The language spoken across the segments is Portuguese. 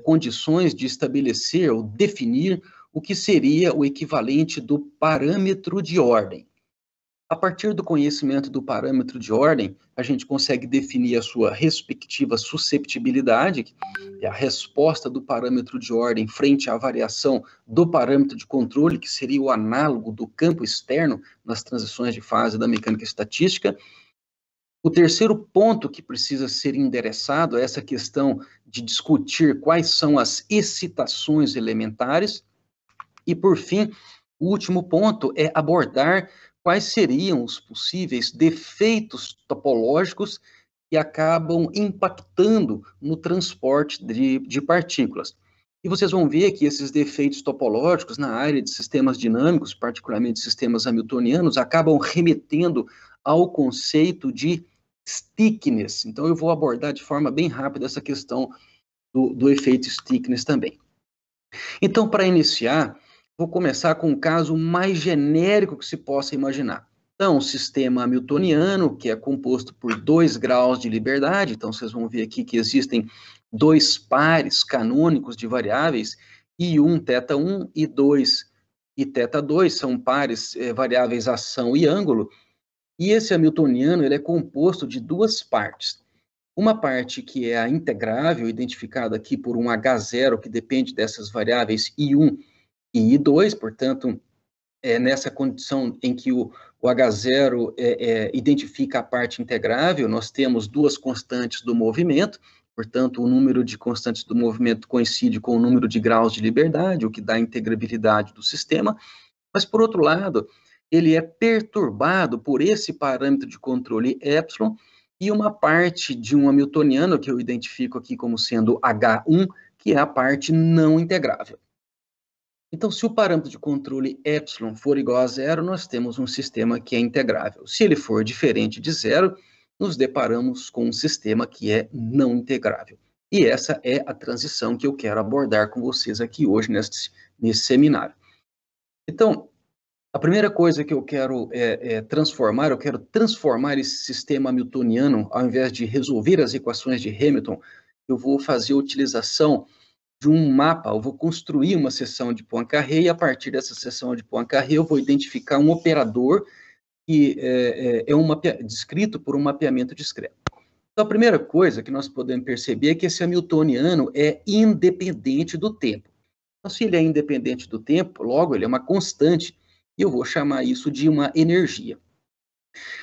condições de estabelecer ou definir o que seria o equivalente do parâmetro de ordem. A partir do conhecimento do parâmetro de ordem, a gente consegue definir a sua respectiva susceptibilidade, que é a resposta do parâmetro de ordem frente à variação do parâmetro de controle, que seria o análogo do campo externo nas transições de fase da mecânica estatística. O terceiro ponto que precisa ser endereçado é essa questão de discutir quais são as excitações elementares. E, por fim, o último ponto é abordar quais seriam os possíveis defeitos topológicos que acabam impactando no transporte de partículas. E vocês vão ver que esses defeitos topológicos na área de sistemas dinâmicos, particularmente sistemas hamiltonianos, acabam remetendo ao conceito de stickness. Então, eu vou abordar de forma bem rápida essa questão do efeito stickness também. Então, para iniciar, vou começar com um caso mais genérico que se possa imaginar. Então, um sistema hamiltoniano, que é composto por 2 graus de liberdade, então vocês vão ver aqui que existem 2 pares canônicos de variáveis, I1, θ1, e 2 e θ2, são pares variáveis ação e ângulo, e esse hamiltoniano ele é composto de 2 partes. Uma parte que é a integrável, identificada aqui por um H0, que depende dessas variáveis I1 e I2, portanto, nessa condição em que o H0 identifica a parte integrável, nós temos 2 constantes do movimento, portanto, o número de constantes do movimento coincide com o número de graus de liberdade, o que dá a integrabilidade do sistema, mas, por outro lado, ele é perturbado por esse parâmetro de controle epsilon e uma parte de um hamiltoniano, que eu identifico aqui como sendo H1, que é a parte não integrável. Então, se o parâmetro de controle epsilon for igual a 0, nós temos um sistema que é integrável. Se ele for diferente de 0, nos deparamos com um sistema que é não integrável. E essa é a transição que eu quero abordar com vocês aqui hoje nesse seminário. Então, a primeira coisa que eu quero eu quero transformar esse sistema hamiltoniano, ao invés de resolver as equações de Hamilton, eu vou fazer a utilização de um mapa, eu vou construir uma seção de Poincaré, e a partir dessa seção de Poincaré eu vou identificar um operador que descrito por um mapeamento discreto. Então, a primeira coisa que nós podemos perceber é que esse hamiltoniano é independente do tempo. Então, se ele é independente do tempo, logo ele é uma constante, e eu vou chamar isso de uma energia.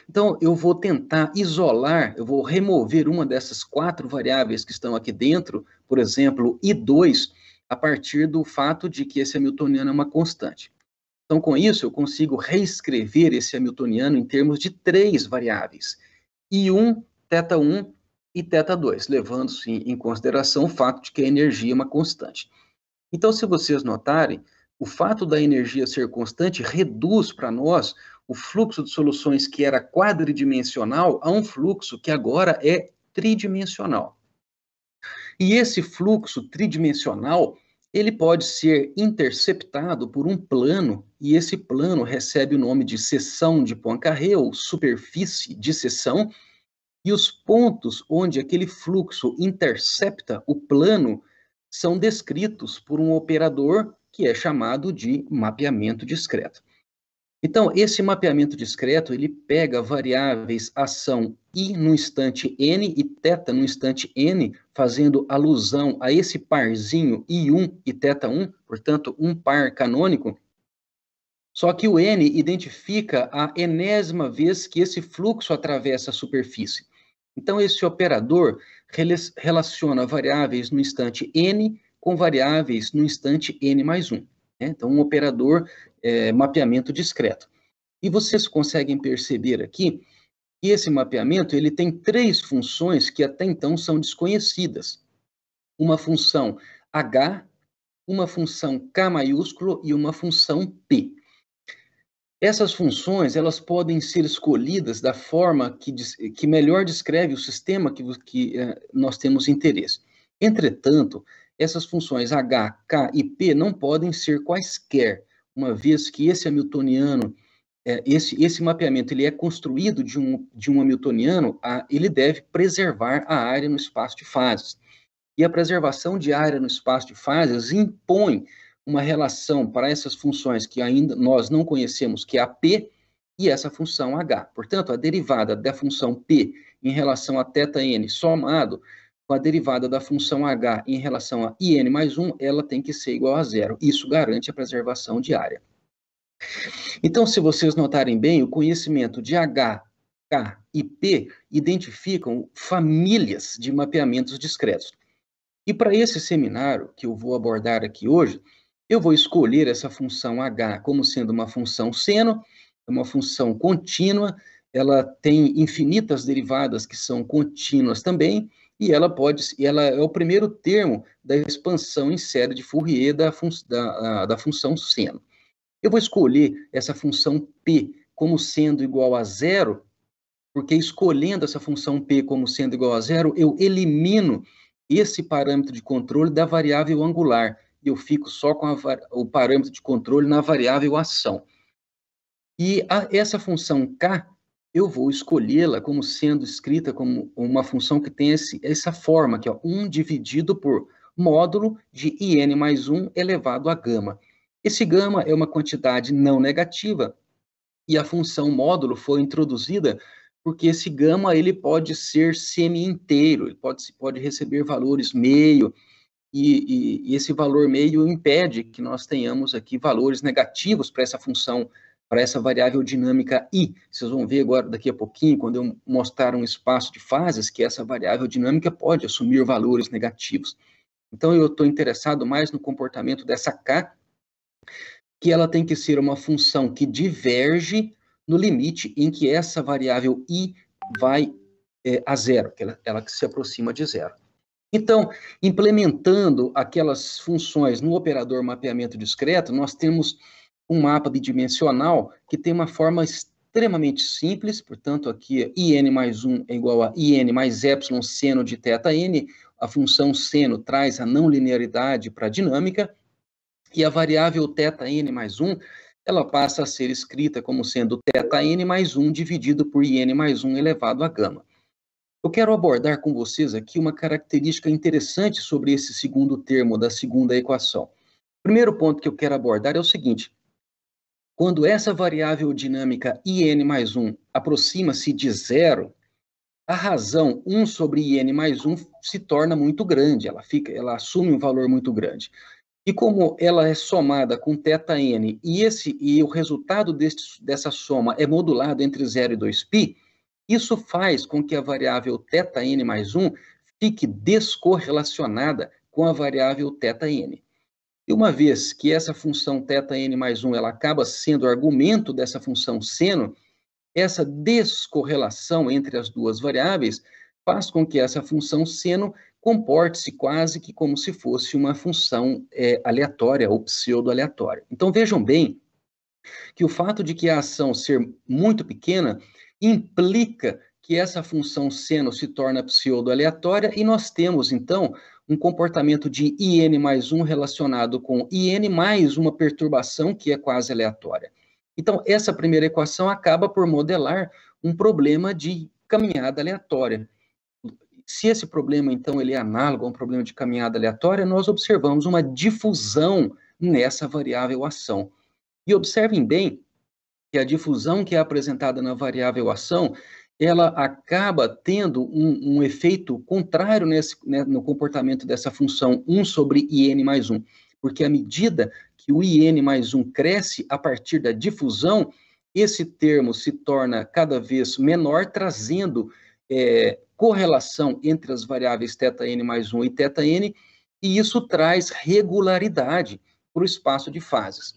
Então, eu vou tentar isolar, eu vou remover uma dessas 4 variáveis que estão aqui dentro, por exemplo, I2, a partir do fato de que esse hamiltoniano é uma constante. Então, com isso, eu consigo reescrever esse hamiltoniano em termos de 3 variáveis, I1, θ1 e θ2, levando-se em consideração o fato de que a energia é uma constante. Então, se vocês notarem, o fato da energia ser constante reduz para nós o fluxo de soluções que era quadridimensional a um fluxo que agora é tridimensional. E esse fluxo tridimensional, ele pode ser interceptado por um plano, e esse plano recebe o nome de seção de Poincaré, ou superfície de seção, e os pontos onde aquele fluxo intercepta o plano são descritos por um operador que é chamado de mapeamento discreto. Então, esse mapeamento discreto, ele pega variáveis ação I no instante n e θ no instante n, fazendo alusão a esse parzinho I1 e θ1, portanto, um par canônico, só que o n identifica a enésima vez que esse fluxo atravessa a superfície. Então, esse operador relaciona variáveis no instante n com variáveis no instante n mais 1. Né? Então, um operador mapeamento discreto. E vocês conseguem perceber aqui que esse mapeamento ele tem 3 funções que até então são desconhecidas. Uma função h, uma função k maiúsculo e uma função p. Essas funções, elas podem ser escolhidas da forma que melhor descreve o sistema que nós temos interesse. Entretanto, essas funções h, k e p não podem ser quaisquer, uma vez que esse hamiltoniano, esse mapeamento, ele é construído de um hamiltoniano, ele deve preservar a área no espaço de fases. E a preservação de área no espaço de fases impõe uma relação para essas funções que ainda nós não conhecemos, que é a P, e essa função H. Portanto, a derivada da função P em relação a θn somado com a derivada da função H em relação a IN mais 1, ela tem que ser igual a zero. Isso garante a preservação de área. Então, se vocês notarem bem, o conhecimento de H, K e P identificam famílias de mapeamentos discretos. E para esse seminário que eu vou abordar aqui hoje, eu vou escolher essa função H como sendo uma função seno, uma função contínua, ela tem infinitas derivadas que são contínuas também, e ela é o primeiro termo da expansão em série de Fourier da função seno. Eu vou escolher essa função P como sendo igual a zero, porque escolhendo essa função P como sendo igual a zero, eu elimino esse parâmetro de controle da variável angular, e eu fico só com o parâmetro de controle na variável ação. E essa função K, eu vou escolhê-la como sendo escrita como uma função que tem essa forma, que é 1 dividido por módulo de IN mais 1 elevado a gama. Esse gama é uma quantidade não negativa, e a função módulo foi introduzida porque esse gama ele pode ser semi-inteiro, ele pode receber valores meio, e esse valor meio impede que nós tenhamos aqui valores negativos para essa função, para essa variável dinâmica I. Vocês vão ver agora, daqui a pouquinho, quando eu mostrar um espaço de fases, que essa variável dinâmica pode assumir valores negativos. Então, eu estou interessado mais no comportamento dessa K, que ela tem que ser uma função que diverge no limite em que essa variável I vai a zero, que ela que se aproxima de zero. Então, implementando aquelas funções no operador mapeamento discreto, nós temos um mapa bidimensional que tem uma forma extremamente simples, portanto, aqui IN mais 1 é igual a IN mais epsilon seno de θn, a função seno traz a não linearidade para a dinâmica, e a variável θn mais 1, ela passa a ser escrita como sendo θn mais 1 dividido por IN mais 1 elevado a gama. Eu quero abordar com vocês aqui uma característica interessante sobre esse segundo termo da segunda equação. O primeiro ponto que eu quero abordar é o seguinte: quando essa variável dinâmica IN mais 1 aproxima-se de zero, a razão 1 sobre IN mais 1 se torna muito grande, ela assume um valor muito grande. E como ela é somada com θn e o resultado dessa soma é modulado entre 0 e 2π, isso faz com que a variável θn mais 1 fique descorrelacionada com a variável θn. E uma vez que essa função θn mais 1 ela acaba sendo argumento dessa função seno, essa descorrelação entre as duas variáveis faz com que essa função seno comporte-se quase que como se fosse uma função aleatória ou pseudo-aleatória. Então vejam bem que o fato de que a ação ser muito pequena implica que essa função seno se torna pseudo-aleatória, e nós temos, então, um comportamento de IN mais 1 relacionado com IN mais uma perturbação que é quase aleatória. Então, essa primeira equação acaba por modelar um problema de caminhada aleatória. Se esse problema, então, ele é análogo a um problema de caminhada aleatória, nós observamos uma difusão nessa variável ação. E observem bem que a difusão que é apresentada na variável ação, ela acaba tendo um efeito contrário no comportamento dessa função 1 sobre IN mais 1, porque à medida que o IN mais 1 cresce a partir da difusão, esse termo se torna cada vez menor, trazendo correlação entre as variáveis θn mais 1 e θn, e isso traz regularidade para o espaço de fases.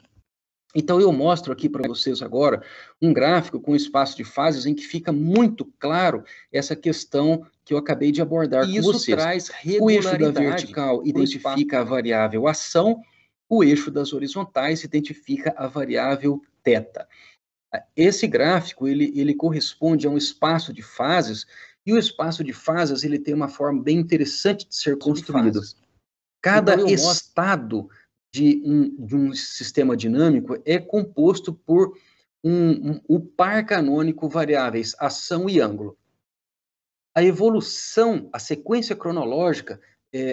Então, eu mostro aqui para vocês agora um gráfico com espaço de fases em que fica muito claro essa questão que eu acabei de abordar com vocês. Traz o eixo da vertical identifica a variável ação, o eixo das horizontais identifica a variável θ. Esse gráfico, ele corresponde a um espaço de fases, e o espaço de fases ele tem uma forma bem interessante de ser construído. Cada estado de um sistema dinâmico é composto por o par canônico variáveis ação e ângulo. A evolução, a sequência cronológica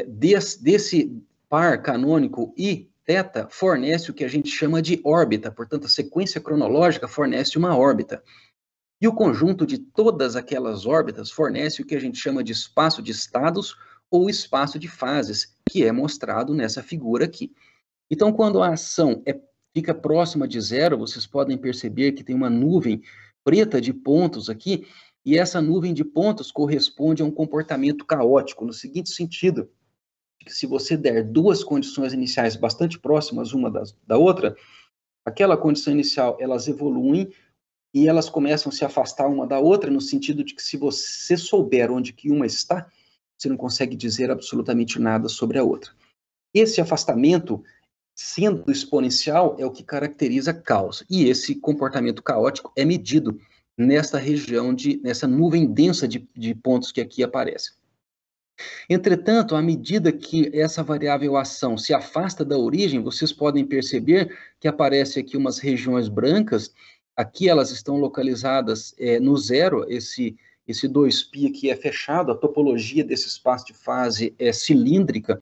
desse par canônico I, θ, fornece o que a gente chama de órbita, portanto, a sequência cronológica fornece uma órbita. E o conjunto de todas aquelas órbitas fornece o que a gente chama de espaço de estados ou espaço de fases, que é mostrado nessa figura aqui. Então, quando a ação fica próxima de zero, vocês podem perceber que tem uma nuvem preta de pontos aqui, e essa nuvem de pontos corresponde a um comportamento caótico, no seguinte sentido, que se você der duas condições iniciais bastante próximas uma da outra, aquela condição inicial, elas evoluem e elas começam a se afastar uma da outra, no sentido de que se você souber onde que uma está, você não consegue dizer absolutamente nada sobre a outra. Esse afastamento, sendo exponencial, é o que caracteriza caos. E esse comportamento caótico é medido nesta região, nessa nuvem densa de pontos que aqui aparece. Entretanto, à medida que essa variável ação se afasta da origem, vocês podem perceber que aparece aqui umas regiões brancas. Aqui elas estão localizadas no zero, esse 2π aqui é fechado, a topologia desse espaço de fase é cilíndrica,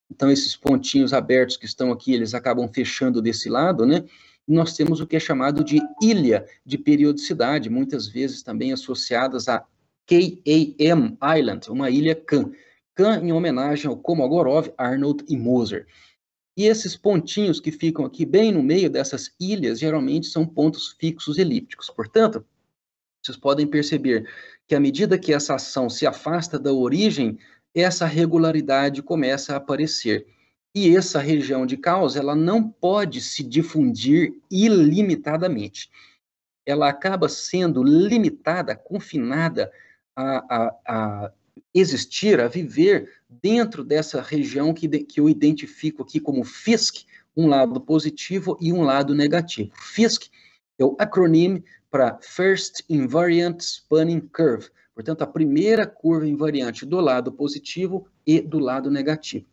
então esses pontinhos abertos que estão aqui, eles acabam fechando desse lado, né? E nós temos o que é chamado de ilha de periodicidade, muitas vezes também associadas a KAM Island, uma ilha Kan. Kan em homenagem ao Kolmogorov, Arnold e Moser. E esses pontinhos que ficam aqui bem no meio dessas ilhas, geralmente são pontos fixos elípticos. Portanto, vocês podem perceber que à medida que essa ação se afasta da origem, essa regularidade começa a aparecer. E essa região de caos, ela não pode se difundir ilimitadamente. Ela acaba sendo limitada, confinada a existir, a viver dentro dessa região que eu identifico aqui como FISC, um lado positivo e um lado negativo. FISC é o acrônimo para First Invariant Spanning Curve, portanto, a primeira curva invariante do lado positivo e do lado negativo.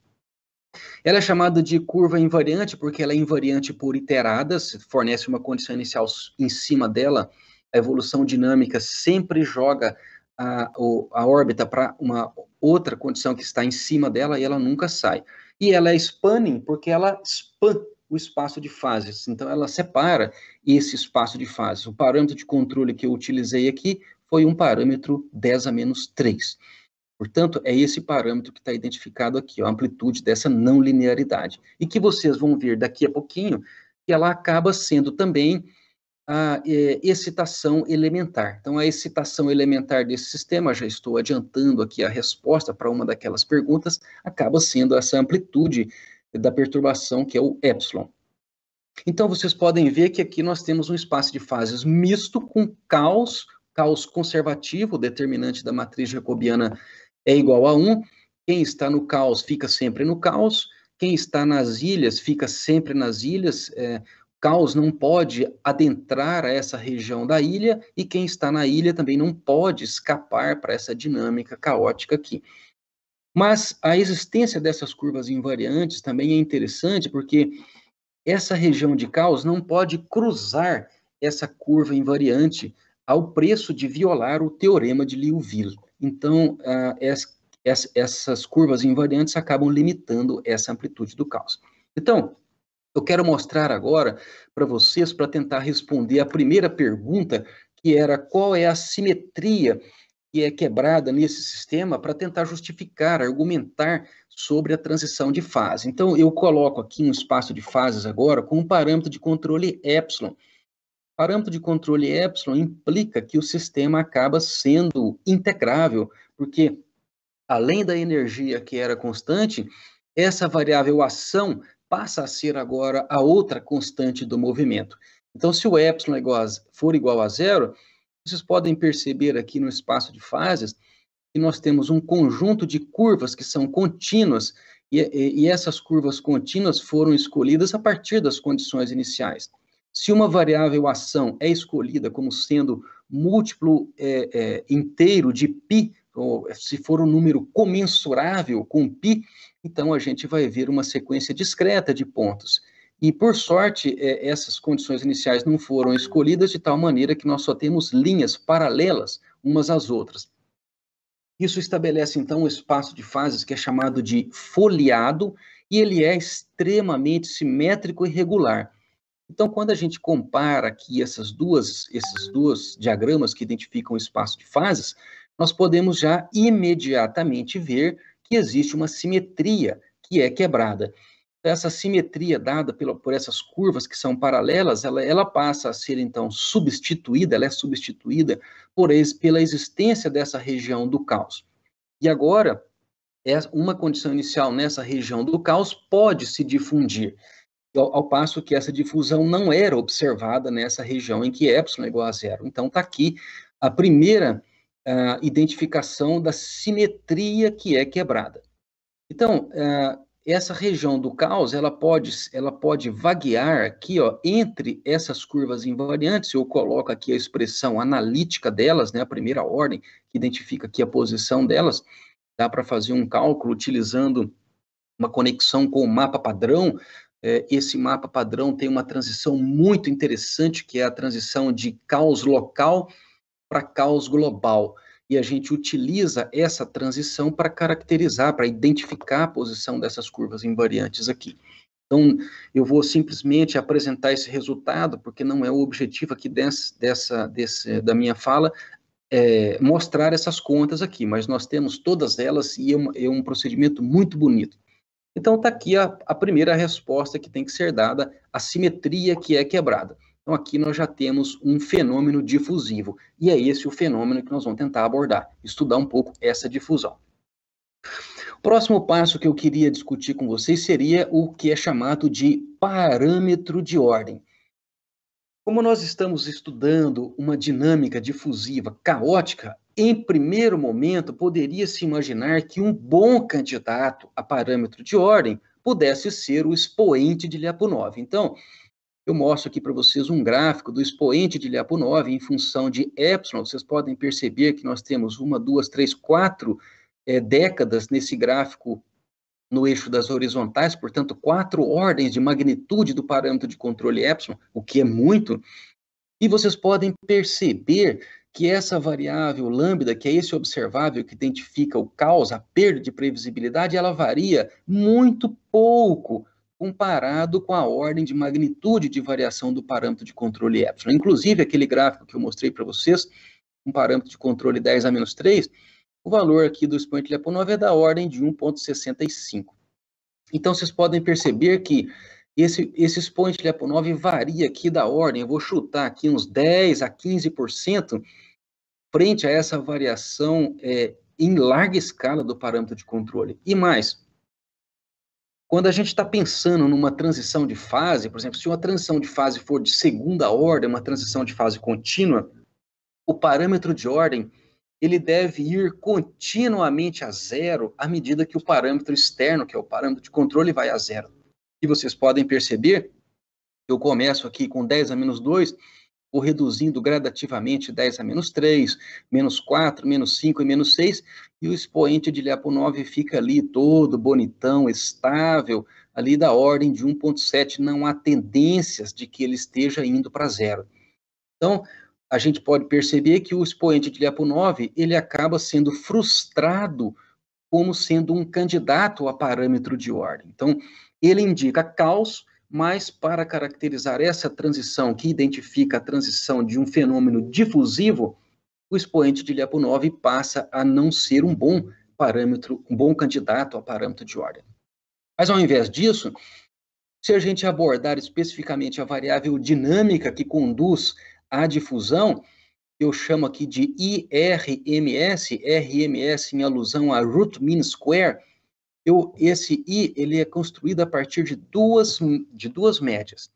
Ela é chamada de curva invariante porque ela é invariante por iteradas, fornece uma condição inicial em cima dela, a evolução dinâmica sempre joga a órbita para uma outra condição que está em cima dela e ela nunca sai. E ela é spanning porque ela span o espaço de fases, então ela separa esse espaço de fases. O parâmetro de controle que eu utilizei aqui foi um parâmetro 10 a menos 3. Portanto, é esse parâmetro que está identificado aqui, a amplitude dessa não linearidade. E que vocês vão ver daqui a pouquinho, que ela acaba sendo também a excitação elementar. Então, a excitação elementar desse sistema, já estou adiantando aqui a resposta para uma daquelas perguntas, acaba sendo essa amplitude da perturbação, que é o epsilon. Então, vocês podem ver que aqui nós temos um espaço de fases misto com caos conservativo, o determinante da matriz jacobiana é igual a 1, quem está no caos fica sempre no caos, quem está nas ilhas fica sempre nas ilhas, caos não pode adentrar a essa região da ilha, e quem está na ilha também não pode escapar para essa dinâmica caótica aqui. Mas a existência dessas curvas invariantes também é interessante, porque essa região de caos não pode cruzar essa curva invariante ao preço de violar o teorema de Liouville. Então, essas curvas invariantes acabam limitando essa amplitude do caos. Então, eu quero mostrar agora para vocês, para tentar responder a primeira pergunta, que era qual é a simetria que é quebrada nesse sistema, para tentar justificar, argumentar sobre a transição de fase. Então, eu coloco aqui um espaço de fases agora com um parâmetro de controle epsilon. Parâmetro de controle epsilon implica que o sistema acaba sendo integrável, porque além da energia que era constante, essa variável ação passa a ser agora a outra constante do movimento. Então, se o epsilon for igual a zero, vocês podem perceber aqui no espaço de fases que nós temos um conjunto de curvas que são contínuas, e essas curvas contínuas foram escolhidas a partir das condições iniciais. Se uma variável ação é escolhida como sendo múltiplo inteiro de π, ou se for um número comensurável com π, então a gente vai ver uma sequência discreta de pontos. E, por sorte, essas condições iniciais não foram escolhidas de tal maneira que nós só temos linhas paralelas umas às outras. Isso estabelece, então, um espaço de fases que é chamado de foliado, e ele é extremamente simétrico e regular. Então, quando a gente compara aqui esses dois diagramas que identificam o espaço de fases, nós podemos já imediatamente ver que existe uma simetria que é quebrada. Essa simetria dada por essas curvas que são paralelas, ela passa a ser, então, substituída, ela é substituída pela existência dessa região do caos. E agora, uma condição inicial nessa região do caos pode se difundir, ao passo que essa difusão não era observada nessa região em que epsilon é igual a zero. Então, está aqui a primeira identificação da simetria que é quebrada. Então, essa região do caos, ela pode vaguear aqui, ó, entre essas curvas invariantes. Eu coloco aqui a expressão analítica delas, né, a primeira ordem, que identifica aqui a posição delas. Dá para fazer um cálculo utilizando uma conexão com o mapa padrão. Esse mapa padrão tem uma transição muito interessante, que é a transição de caos local para caos global. E a gente utiliza essa transição para caracterizar, para identificar a posição dessas curvas invariantes aqui. Então, eu vou simplesmente apresentar esse resultado, porque não é o objetivo aqui da minha fala, mostrar essas contas aqui, mas nós temos todas elas e é um procedimento muito bonito. Então, está aqui a primeira resposta que tem que ser dada, a simetria que é quebrada. Então, aqui nós já temos um fenômeno difusivo, e é esse o fenômeno que nós vamos tentar abordar, estudar um pouco essa difusão. O próximo passo que eu queria discutir com vocês seria o que é chamado de parâmetro de ordem. Como nós estamos estudando uma dinâmica difusiva caótica, em primeiro momento poderia-se imaginar que um bom candidato a parâmetro de ordem pudesse ser o expoente de Lyapunov. Então, eu mostro aqui para vocês um gráfico do expoente de Lyapunov em função de epsilon. Vocês podem perceber que nós temos 1, 2, 3, 4 décadas nesse gráfico no eixo das horizontais, portanto, 4 ordens de magnitude do parâmetro de controle epsilon, o que é muito. E vocês podem perceber que essa variável lambda, que é esse observável que identifica o caos, a perda de previsibilidade, ela varia muito pouco comparado com a ordem de magnitude de variação do parâmetro de controle epsilon. Inclusive, aquele gráfico que eu mostrei para vocês, um parâmetro de controle 10 a menos 3, o valor aqui do expoente Lyapunov é da ordem de 1,65. Então, vocês podem perceber que esse expoente Lyapunov varia aqui da ordem, eu vou chutar aqui uns 10 a 15%, frente a essa variação em larga escala do parâmetro de controle. E mais, quando a gente está pensando numa transição de fase, por exemplo, se uma transição de fase for de segunda ordem, uma transição de fase contínua, o parâmetro de ordem ele deve ir continuamente a zero à medida que o parâmetro externo, que é o parâmetro de controle, vai a zero. E vocês podem perceber, eu começo aqui com 10 a menos 2, vou reduzindo gradativamente 10 a menos 3, menos 4, menos 5 e menos 6, e o expoente de Lyapunov fica ali todo bonitão, estável, ali da ordem de 1,7, não há tendências de que ele esteja indo para zero. Então, a gente pode perceber que o expoente de Lyapunov, ele acaba sendo frustrado como sendo um candidato a parâmetro de ordem. Então, ele indica caos, mas para caracterizar essa transição, que identifica a transição de um fenômeno difusivo, o expoente de Lyapunov passa a não ser um bom parâmetro, um bom candidato a parâmetro de ordem. Mas, ao invés disso, se a gente abordar especificamente a variável dinâmica que conduz à difusão, eu chamo aqui de IRMS, RMS em alusão a root mean square, esse I ele é construído a partir de duas médias.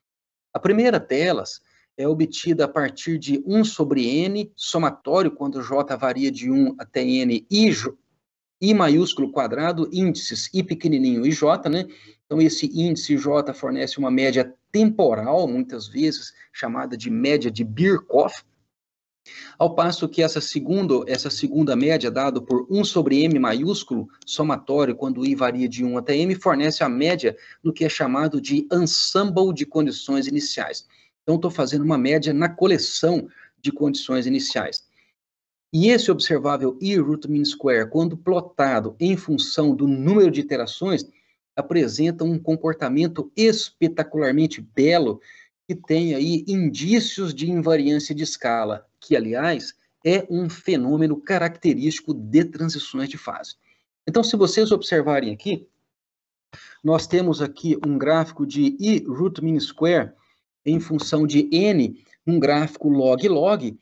A primeira delas é obtida a partir de 1 sobre N, somatório, quando J varia de 1 até N, I maiúsculo quadrado, índices I pequenininho e J, né? Então, esse índice J fornece uma média temporal, muitas vezes chamada de média de Birkhoff, ao passo que essa segunda média, dada por 1 sobre M maiúsculo, somatório, quando I varia de 1 até M, fornece a média no que é chamado de ensemble de condições iniciais. Então, estou fazendo uma média na coleção de condições iniciais. E esse observável E√min², quando plotado em função do número de iterações, apresenta um comportamento espetacularmente belo, que tem aí indícios de invariância de escala, que, aliás, é um fenômeno característico de transições de fase. Então, se vocês observarem aqui, nós temos aqui um gráfico de E√min² em função de n, um gráfico log-log.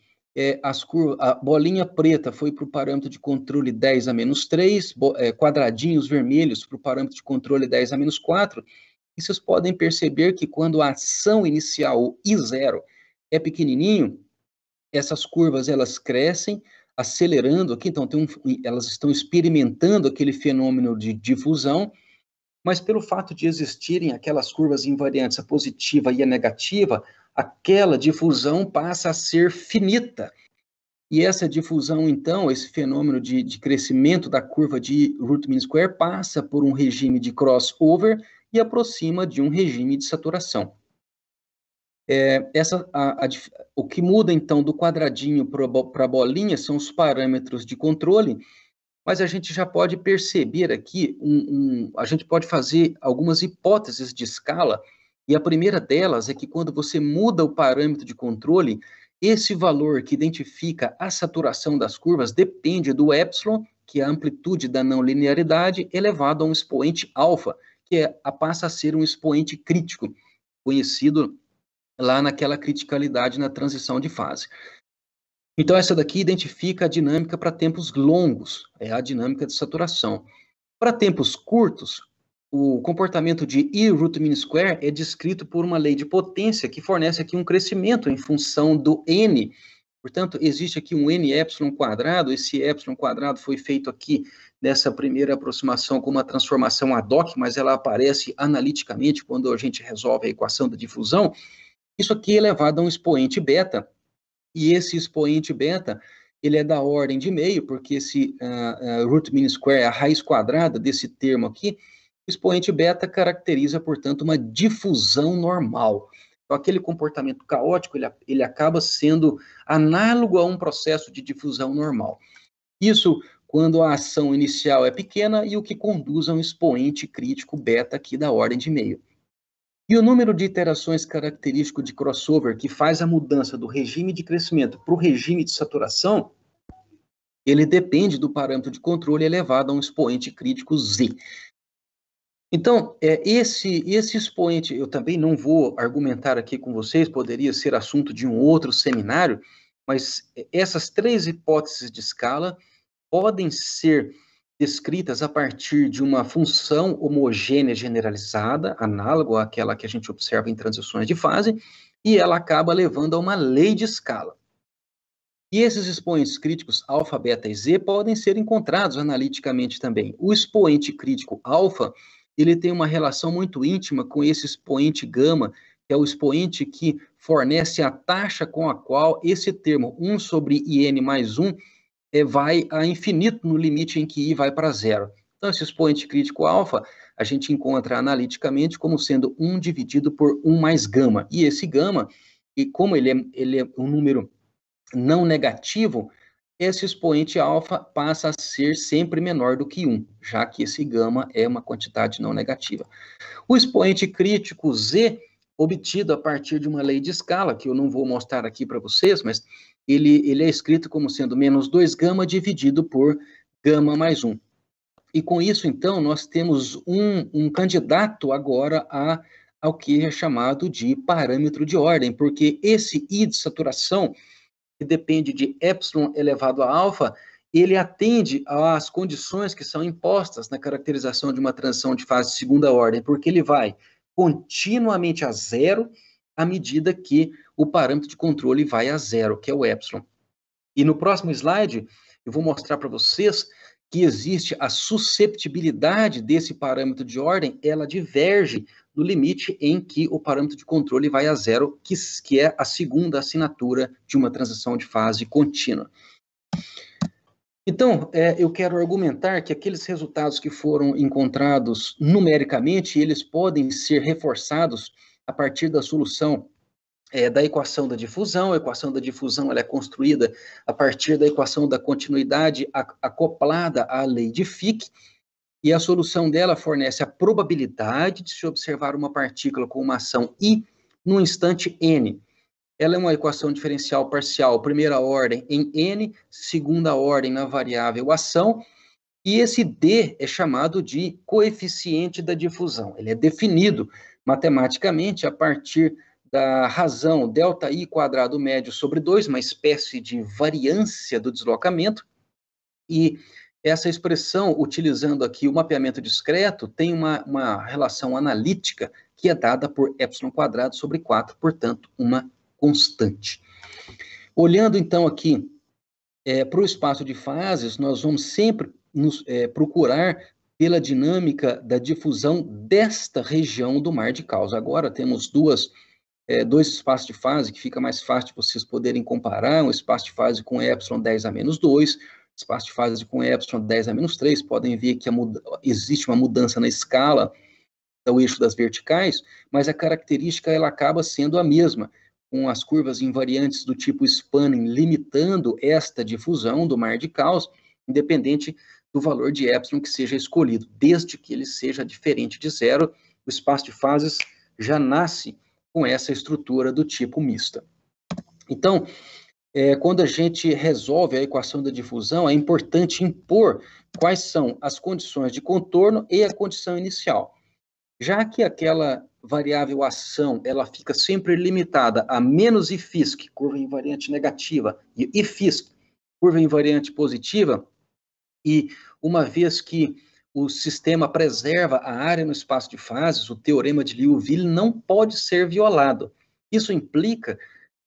A bolinha preta foi para o parâmetro de controle 10 a menos 3, quadradinhos vermelhos para o parâmetro de controle 10 a menos 4, e vocês podem perceber que quando a ação inicial, o I0, é pequenininho, essas curvas elas crescem, acelerando aqui, então elas estão experimentando aquele fenômeno de difusão, mas pelo fato de existirem aquelas curvas invariantes, a positiva e a negativa, aquela difusão passa a ser finita. E essa difusão, então, esse fenômeno de crescimento da curva de E√min² passa por um regime de crossover e aproxima de um regime de saturação. O que muda, então, do quadradinho para a bolinha são os parâmetros de controle, mas a gente já pode perceber aqui, a gente pode fazer algumas hipóteses de escala, e a primeira delas é que quando você muda o parâmetro de controle, esse valor que identifica a saturação das curvas depende do epsilon, que é a amplitude da não linearidade, elevado a um expoente alfa, que passa a ser um expoente crítico, conhecido lá naquela criticalidade na transição de fase. Então, essa daqui identifica a dinâmica para tempos longos, é a dinâmica de saturação. Para tempos curtos, o comportamento de E√min² é descrito por uma lei de potência que fornece aqui um crescimento em função do n. Portanto, existe aqui um n_2, esse ε² foi feito aqui nessa primeira aproximação com uma transformação ad hoc, mas ela aparece analiticamente quando a gente resolve a equação da difusão. Isso aqui é elevado a um expoente beta, e esse expoente beta, ele é da ordem de meio, porque esse √min², a raiz quadrada desse termo aqui, o expoente beta caracteriza, portanto, uma difusão normal. Então, aquele comportamento caótico, ele acaba sendo análogo a um processo de difusão normal. Isso quando a ação inicial é pequena e o que conduz a um expoente crítico beta aqui da ordem de meio. E o número de iterações característico de crossover que faz a mudança do regime de crescimento para o regime de saturação, ele depende do parâmetro de controle elevado a um expoente crítico Z. Então, esse expoente, eu também não vou argumentar aqui com vocês, poderia ser assunto de um outro seminário, mas essas três hipóteses de escala podem ser descritas a partir de uma função homogênea generalizada, análoga àquela que a gente observa em transições de fase, e ela acaba levando a uma lei de escala. E esses expoentes críticos alfa, beta e z podem ser encontrados analiticamente também. O expoente crítico alfa, ele tem uma relação muito íntima com esse expoente gama, que é o expoente que fornece a taxa com a qual esse termo 1 sobre IN mais 1 vai a infinito no limite em que I vai para zero. Então, esse expoente crítico alfa, a gente encontra analiticamente como sendo 1 dividido por 1 mais gama. E esse gama, e como ele é um número não negativo, esse expoente alfa passa a ser sempre menor do que 1, já que esse gama é uma quantidade não negativa. O expoente crítico Z, obtido a partir de uma lei de escala, que eu não vou mostrar aqui para vocês, mas ele é escrito como sendo menos 2 gama dividido por gama mais 1. E com isso, então, nós temos um candidato agora ao que é chamado de parâmetro de ordem, porque esse I de saturação, que depende de epsilon elevado a alfa, ele atende às condições que são impostas na caracterização de uma transição de fase de segunda ordem, porque ele vai continuamente a zero à medida que o parâmetro de controle vai a zero, que é o epsilon. E no próximo slide, eu vou mostrar para vocês que existe a susceptibilidade desse parâmetro de ordem, ela diverge no limite em que o parâmetro de controle vai a zero, que é a segunda assinatura de uma transição de fase contínua. Então, eu quero argumentar que aqueles resultados que foram encontrados numericamente, eles podem ser reforçados a partir da solução da equação da difusão. A equação da difusão ela é construída a partir da equação da continuidade acoplada à lei de Fick, e a solução dela fornece a probabilidade de se observar uma partícula com uma ação I no instante n. Ela é uma equação diferencial parcial, primeira ordem em n, segunda ordem na variável ação, e esse D é chamado de coeficiente da difusão. Ele é definido matematicamente a partir da razão ΔI quadrado médio sobre 2, uma espécie de variância do deslocamento, e essa expressão, utilizando aqui o mapeamento discreto, tem uma relação analítica que é dada por epsilon quadrado sobre 4, portanto, uma constante. Olhando, então, aqui para o espaço de fases, nós vamos sempre procurar pela dinâmica da difusão desta região do mar de Caos. Agora temos dois espaços de fase que fica mais fácil de vocês poderem comparar, um espaço de fase com epsilon 10 a menos 2, espaço de fase com epsilon 10 a menos 3, podem ver que existe uma mudança na escala do eixo das verticais, mas a característica ela acaba sendo a mesma, com as curvas invariantes do tipo Spanning limitando esta difusão do mar de Caos, independente do valor de epsilon que seja escolhido, desde que ele seja diferente de zero, o espaço de fases já nasce com essa estrutura do tipo mista. Então, quando a gente resolve a equação da difusão, é importante impor quais são as condições de contorno e a condição inicial. Já que aquela variável ação, ela fica sempre limitada a menos IFISC, curva invariante negativa, e IFISC, curva invariante positiva, e uma vez que o sistema preserva a área no espaço de fases, o teorema de Liouville não pode ser violado. Isso implica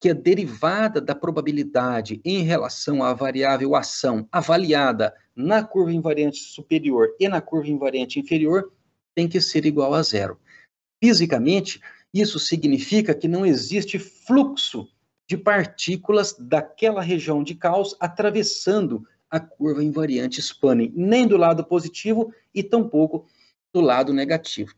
que a derivada da probabilidade em relação à variável ação avaliada na curva invariante superior e na curva invariante inferior tem que ser igual a zero. Fisicamente, isso significa que não existe fluxo de partículas daquela região de Caos atravessando a curva invariante Spanning, nem do lado positivo e tampouco do lado negativo.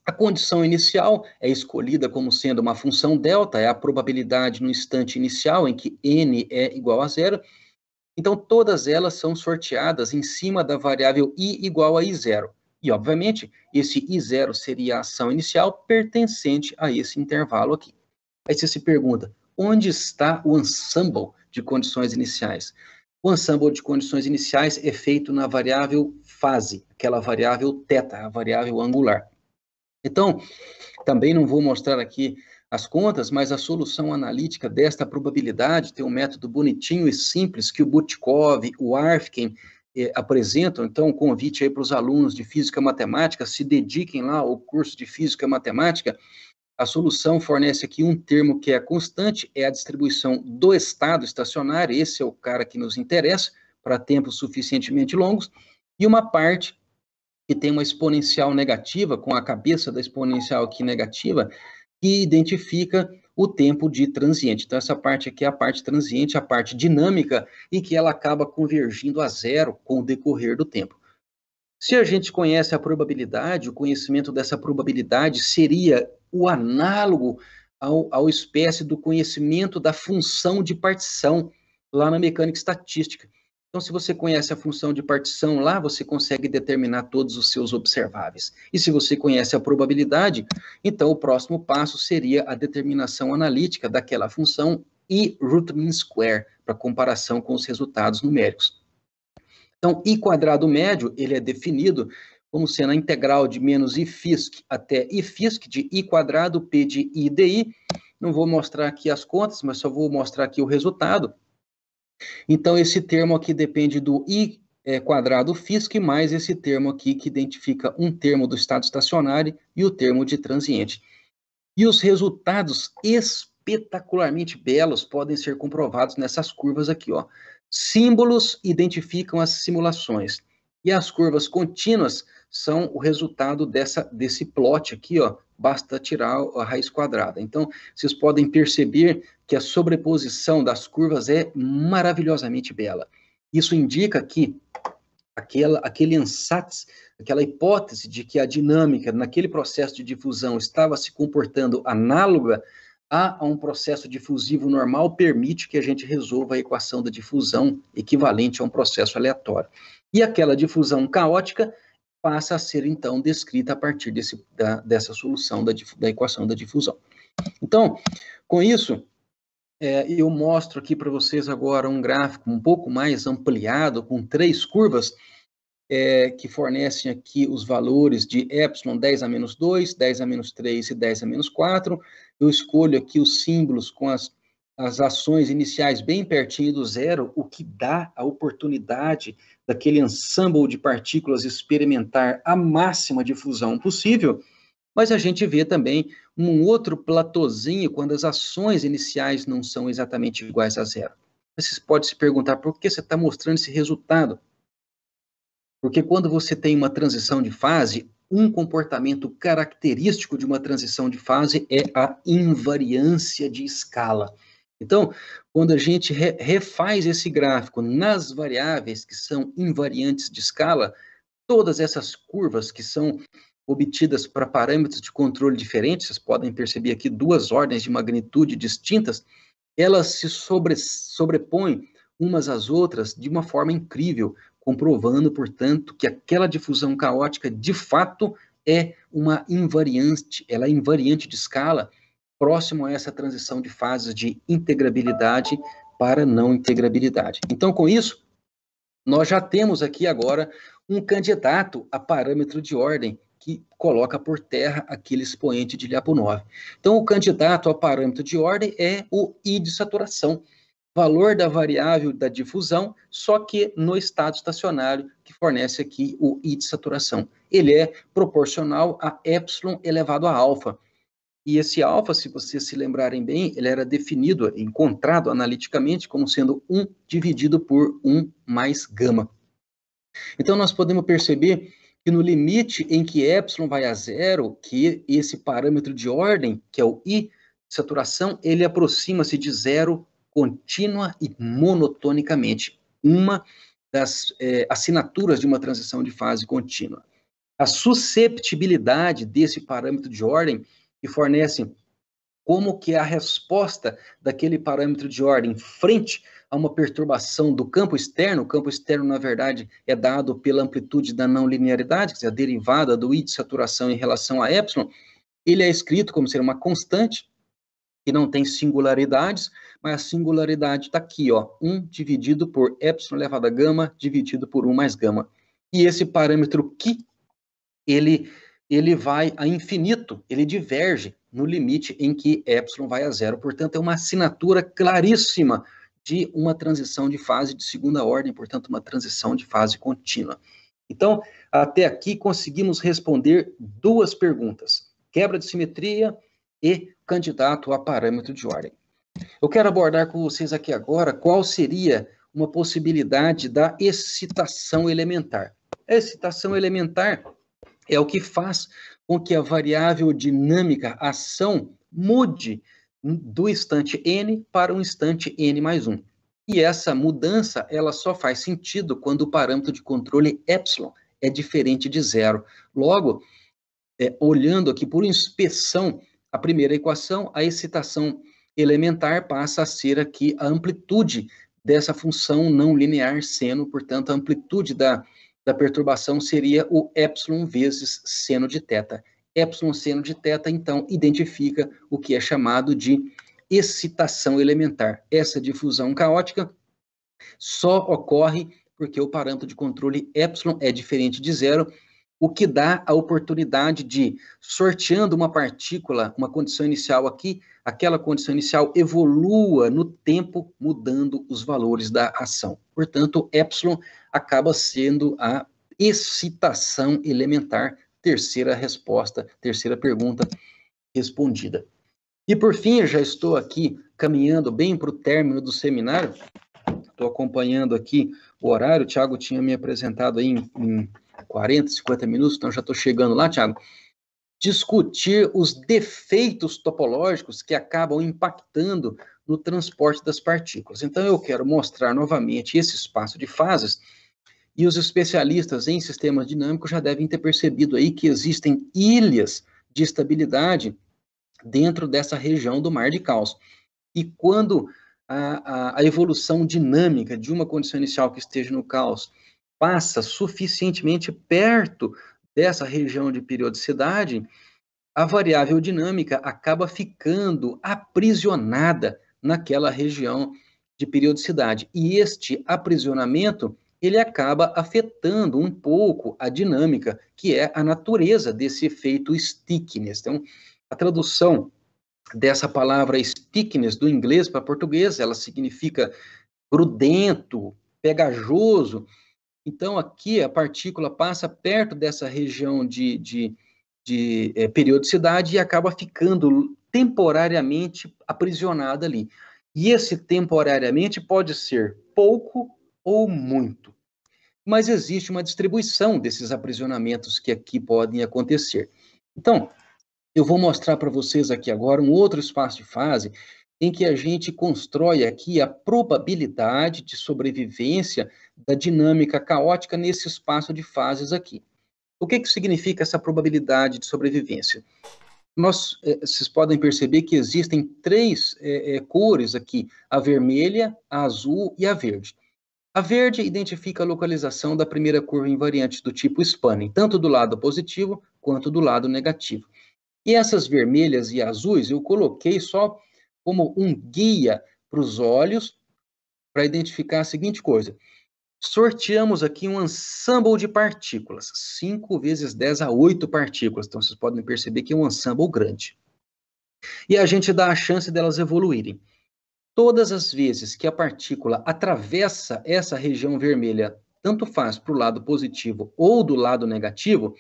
A condição inicial é escolhida como sendo uma função delta, é a probabilidade no instante inicial em que n é igual a zero. Então, todas elas são sorteadas em cima da variável i igual a i0. E, obviamente, esse i0 seria a ação inicial pertencente a esse intervalo aqui. Aí você se pergunta, onde está o ensemble de condições iniciais? O ensemble de condições iniciais é feito na variável fase, aquela variável θ, a variável angular. Então, também não vou mostrar aqui as contas, mas a solução analítica desta probabilidade tem um método bonitinho e simples que o Butkov, o Arfken apresentam. Então, um convite aí para os alunos de Física e Matemática, se dediquem lá ao curso de Física e Matemática. A solução fornece aqui um termo que é constante, é a distribuição do estado estacionário, esse é o cara que nos interessa, para tempos suficientemente longos, e uma parte que tem uma exponencial negativa, com a cabeça da exponencial aqui negativa, que identifica o tempo de transiente. Então, essa parte aqui é a parte transiente, a parte dinâmica, e que ela acaba convergindo a zero com o decorrer do tempo. Se a gente conhece a probabilidade, o conhecimento dessa probabilidade seria o análogo ao espécie do conhecimento da função de partição lá na mecânica estatística. Então, se você conhece a função de partição lá, você consegue determinar todos os seus observáveis. E se você conhece a probabilidade, então o próximo passo seria a determinação analítica daquela função e root mean square, para comparação com os resultados numéricos. Então, I quadrado médio, ele é definido como sendo a integral de menos IFISC até IFISC de I quadrado P de I DI. Não vou mostrar aqui as contas, mas só vou mostrar aqui o resultado. Então, esse termo aqui depende do I quadrado FISC, mais esse termo aqui que identifica um termo do estado estacionário e o termo de transiente. E os resultados espetacularmente belos podem ser comprovados nessas curvas aqui, ó. Símbolos identificam as simulações. E as curvas contínuas são o resultado desse plot aqui, ó. Basta tirar a raiz quadrada. Então, vocês podem perceber que a sobreposição das curvas é maravilhosamente bela. Isso indica que aquele ansatz, aquela hipótese de que a dinâmica naquele processo de difusão estava se comportando análoga a um processo difusivo normal permite que a gente resolva a equação da difusão equivalente a um processo aleatório. E aquela difusão caótica passa a ser, então, descrita a partir dessa solução da equação da difusão. Então, com isso, eu mostro aqui para vocês agora um gráfico um pouco mais ampliado, com 3 curvas, que fornecem aqui os valores de epsilon 10 a menos 2, 10 a menos 3 e 10 a menos 4. Eu escolho aqui os símbolos com as ações iniciais bem pertinho do zero, o que dá a oportunidade daquele ensemble de partículas experimentar a máxima difusão possível, mas a gente vê também um outro platôzinho quando as ações iniciais não são exatamente iguais a zero. Você pode se perguntar por que você está mostrando esse resultado? Porque quando você tem uma transição de fase, um comportamento característico de uma transição de fase é a invariância de escala. Então, quando a gente refaz esse gráfico nas variáveis que são invariantes de escala, todas essas curvas que são obtidas para parâmetros de controle diferentes, vocês podem perceber aqui 2 ordens de magnitude distintas, elas se sobrepõem umas às outras de uma forma incrível, comprovando, portanto, que aquela difusão caótica, de fato, é uma invariante, ela é invariante de escala, próximo a essa transição de fases de integrabilidade para não integrabilidade. Então, com isso, nós já temos aqui agora um candidato a parâmetro de ordem que coloca por terra aquele expoente de Lyapunov. Então, o candidato a parâmetro de ordem é o I de saturação, valor da variável da difusão, só que no estado estacionário, que fornece aqui o I de saturação. Ele é proporcional a epsilon elevado a alfa. E esse alfa, se vocês se lembrarem bem, ele era definido, encontrado analiticamente como sendo 1 dividido por 1 mais gama. Então, nós podemos perceber que no limite em que epsilon vai a zero, que esse parâmetro de ordem, que é o I de saturação, ele aproxima-se de zero contínua e monotonicamente, uma das assinaturas de uma transição de fase contínua. A susceptibilidade desse parâmetro de ordem, que fornece como que a resposta daquele parâmetro de ordem frente a uma perturbação do campo externo, o campo externo, na verdade, é dado pela amplitude da não linearidade, quer dizer, a derivada do I de saturação em relação a epsilon, ele é escrito como ser uma constante, que não tem singularidades, mas a singularidade está aqui, ó, 1 dividido por epsilon elevado a gama, dividido por 1 mais gama. E esse parâmetro Q, ele vai a infinito, ele diverge no limite em que epsilon vai a zero. Portanto, é uma assinatura claríssima de uma transição de fase de segunda ordem, portanto, uma transição de fase contínua. Então, até aqui conseguimos responder 2 perguntas: quebra de simetria e candidato a parâmetro de ordem. Eu quero abordar com vocês aqui agora qual seria uma possibilidade da excitação elementar. A excitação elementar é o que faz com que a variável dinâmica ação mude do instante n para um instante n mais 1. E essa mudança, ela só faz sentido quando o parâmetro de controle epsilon é diferente de zero. Logo, olhando aqui por inspeção a primeira equação, a excitação elementar passa a ser aqui a amplitude dessa função não linear seno, portanto, a amplitude da perturbação seria o epsilon vezes seno de θ. Epsilon seno de θ, então, identifica o que é chamado de excitação elementar. Essa difusão caótica só ocorre porque o parâmetro de controle epsilon é diferente de zero, o que dá a oportunidade de, sorteando uma partícula, uma condição inicial aqui, aquela condição inicial evolua no tempo, mudando os valores da ação. Portanto, epsilon acaba sendo a excitação elementar. Terceira resposta, terceira pergunta respondida. E por fim, eu já estou aqui caminhando bem para o término do seminário. Estou acompanhando aqui o horário. O Thiago tinha me apresentado aí em 40, 50 minutos, então já estou chegando lá, Thiago. Discutir os defeitos topológicos que acabam impactando no transporte das partículas. Então, eu quero mostrar novamente esse espaço de fases, e os especialistas em sistemas dinâmicos já devem ter percebido aí que existem ilhas de estabilidade dentro dessa região do mar de caos. E quando a evolução dinâmica de uma condição inicial que esteja no caos passa suficientemente perto dessa região de periodicidade, a variável dinâmica acaba ficando aprisionada naquela região de periodicidade. E este aprisionamento, ele acaba afetando um pouco a dinâmica, que é a natureza desse efeito stickiness. Então, a tradução dessa palavra stickiness do inglês para português, ela significa grudento, pegajoso. Então, aqui a partícula passa perto dessa região de periodicidade e acaba ficando temporariamente aprisionada ali. E esse temporariamente pode ser pouco ou muito. Mas existe uma distribuição desses aprisionamentos que aqui podem acontecer. Então, eu vou mostrar para vocês aqui agora um outro espaço de fase em que a gente constrói aqui a probabilidade de sobrevivência da dinâmica caótica nesse espaço de fases aqui. O que significa essa probabilidade de sobrevivência? Vocês podem perceber que existem três cores aqui, a vermelha, a azul e a verde. A verde identifica a localização da primeira curva invariante do tipo spanning, tanto do lado positivo quanto do lado negativo. E essas vermelhas e azuis eu coloquei só como um guia para os olhos para identificar a seguinte coisa. Sorteamos aqui um ensemble de partículas, 5 vezes 10 a 8 partículas, então vocês podem perceber que é um ensemble grande. E a gente dá a chance delas evoluírem. Todas as vezes que a partícula atravessa essa região vermelha, tanto faz para o lado positivo ou do lado negativo,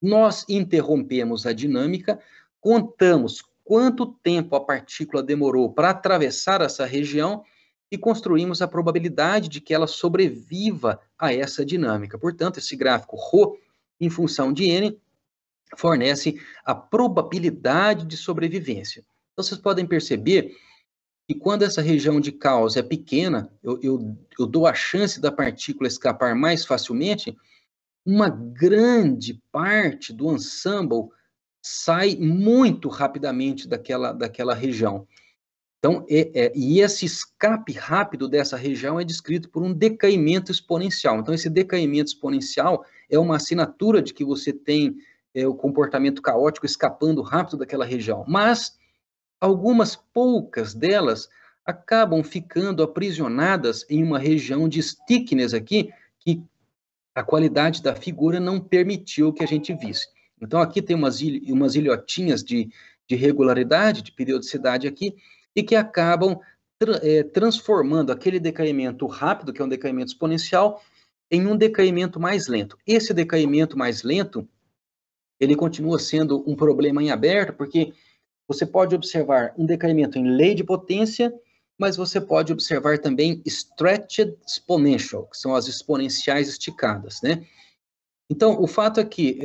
nós interrompemos a dinâmica, contamos quanto tempo a partícula demorou para atravessar essa região e construímos a probabilidade de que ela sobreviva a essa dinâmica. Portanto, esse gráfico ρ, em função de n, fornece a probabilidade de sobrevivência. Então, vocês podem perceber que quando essa região de caos é pequena, eu dou a chance da partícula escapar mais facilmente, uma grande parte do ensemble sai muito rapidamente daquela região. Então, e esse escape rápido dessa região é descrito por um decaimento exponencial. Então, esse decaimento exponencial é uma assinatura de que você tem o comportamento caótico escapando rápido daquela região. Mas algumas poucas delas acabam ficando aprisionadas em uma região de stickiness aqui, que a qualidade da figura não permitiu que a gente visse. Então, aqui tem umas ilhotinhas de regularidade, de periodicidade aqui, e que acabam transformando aquele decaimento rápido, que é um decaimento exponencial, em um decaimento mais lento. Esse decaimento mais lento, ele continua sendo um problema em aberto, porque você pode observar um decaimento em lei de potência, mas você pode observar também stretched exponential, que são as exponenciais esticadas, né? Então, o fato é que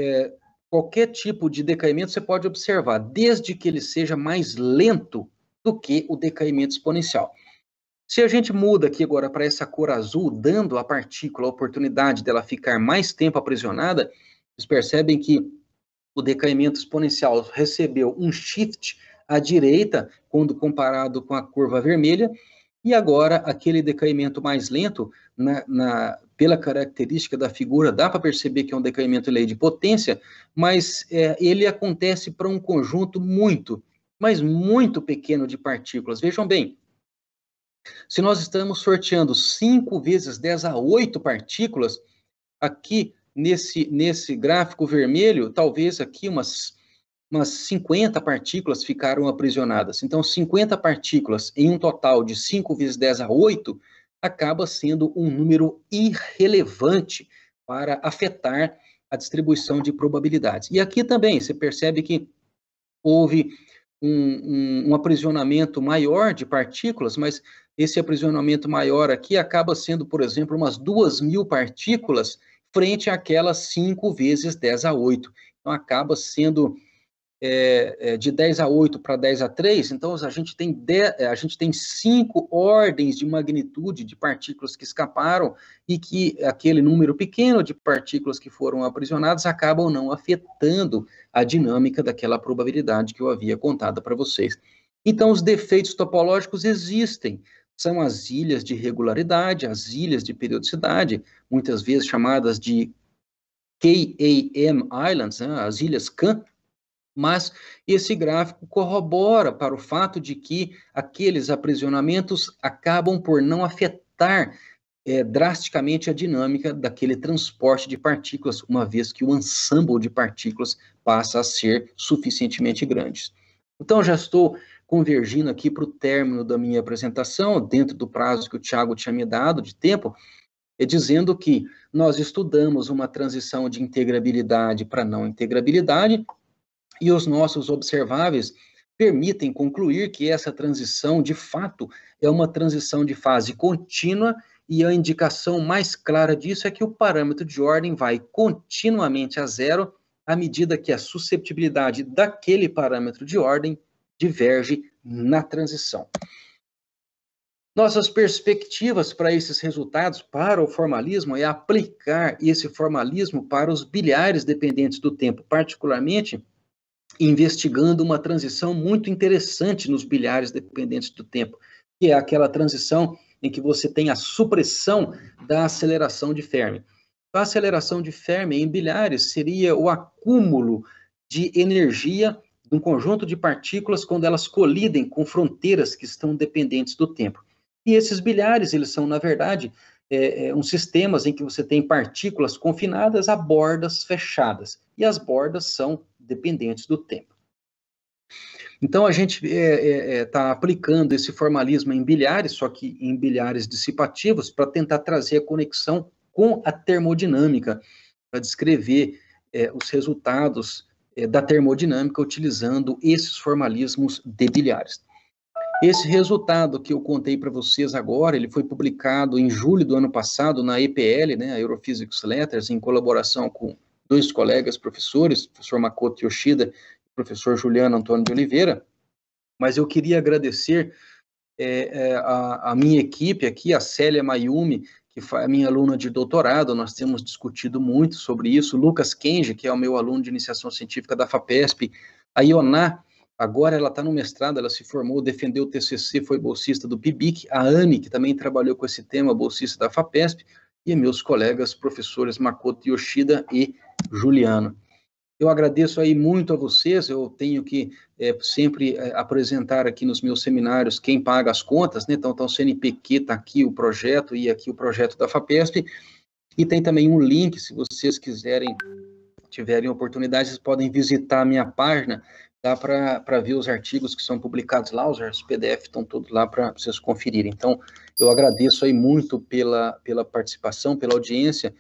qualquer tipo de decaimento você pode observar, desde que ele seja mais lento do que o decaimento exponencial. Se a gente muda aqui agora para essa cor azul, dando à partícula a oportunidade dela ficar mais tempo aprisionada, vocês percebem que o decaimento exponencial recebeu um shift à direita, quando comparado com a curva vermelha, e agora aquele decaimento mais lento, pela característica da figura, dá para perceber que é um decaimento em lei de potência, mas ele acontece para um conjunto mas muito pequeno de partículas. Vejam bem, se nós estamos sorteando 5 vezes 10 a 8 partículas, aqui nesse gráfico vermelho, talvez aqui umas 50 partículas ficaram aprisionadas. Então, 50 partículas em um total de 5 vezes 10 a 8 acaba sendo um número irrelevante para afetar a distribuição de probabilidades. E aqui também, você percebe que houve um aprisionamento maior de partículas, mas esse aprisionamento maior aqui acaba sendo, por exemplo, umas 2.000 partículas frente àquelas 5 vezes 10 a 8. Então, acaba sendo de 10 a 8 para 10 a 3, então a gente tem 5 ordens de magnitude de partículas que escaparam e que aquele número pequeno de partículas que foram aprisionadas acabam não afetando a dinâmica daquela probabilidade que eu havia contado para vocês. Então, os defeitos topológicos existem, são as ilhas de regularidade, as ilhas de periodicidade, muitas vezes chamadas de KAM Islands, né, as ilhas KAM, mas esse gráfico corrobora para o fato de que aqueles aprisionamentos acabam por não afetar drasticamente a dinâmica daquele transporte de partículas, uma vez que o ensemble de partículas passa a ser suficientemente grande. Então, já estou convergindo aqui para o término da minha apresentação, dentro do prazo que o Thiago tinha me dado de tempo, dizendo que nós estudamos uma transição de integrabilidade para não integrabilidade, e os nossos observáveis permitem concluir que essa transição, de fato, é uma transição de fase contínua, e a indicação mais clara disso é que o parâmetro de ordem vai continuamente a zero à medida que a susceptibilidade daquele parâmetro de ordem diverge na transição. Nossas perspectivas para esses resultados, para o formalismo, é aplicar esse formalismo para os bilhares dependentes do tempo, particularmente investigando uma transição muito interessante nos bilhares dependentes do tempo, que é aquela transição em que você tem a supressão da aceleração de Fermi. A aceleração de Fermi em bilhares seria o acúmulo de energia de um conjunto de partículas quando elas colidem com fronteiras que estão dependentes do tempo. E esses bilhares, eles são, na verdade, uns sistemas em que você tem partículas confinadas a bordas fechadas, e as bordas são dependentes do tempo. Então, a gente está aplicando esse formalismo em bilhares, só que em bilhares dissipativos, para tentar trazer a conexão com a termodinâmica, para descrever os resultados da termodinâmica utilizando esses formalismos de bilhares. Esse resultado que eu contei para vocês agora, ele foi publicado em julho do ano passado na EPL, né, a Europhysics Letters, em colaboração com 2 colegas professores, o professor Makoto Yoshida e o professor Juliano Antônio de Oliveira, mas eu queria agradecer a minha equipe aqui, a Célia Mayumi, que foi a minha aluna de doutorado, nós temos discutido muito sobre isso, Lucas Kenji, que é o meu aluno de iniciação científica da FAPESP, a Ioná, agora ela está no mestrado, ela se formou, defendeu o TCC, foi bolsista do PIBIC, a Anne, que também trabalhou com esse tema, bolsista da FAPESP, e meus colegas professores Makoto Yoshida e Juliano. Eu agradeço aí muito a vocês, eu tenho que sempre apresentar aqui nos meus seminários quem paga as contas, né? Então, o CNPq está aqui o projeto e aqui o projeto da FAPESP, e tem também um link, se vocês quiserem, tiverem oportunidade, vocês podem visitar a minha página, dá para ver os artigos que são publicados lá, os PDF estão todos lá para vocês conferirem. Então, eu agradeço aí muito pela participação, pela audiência,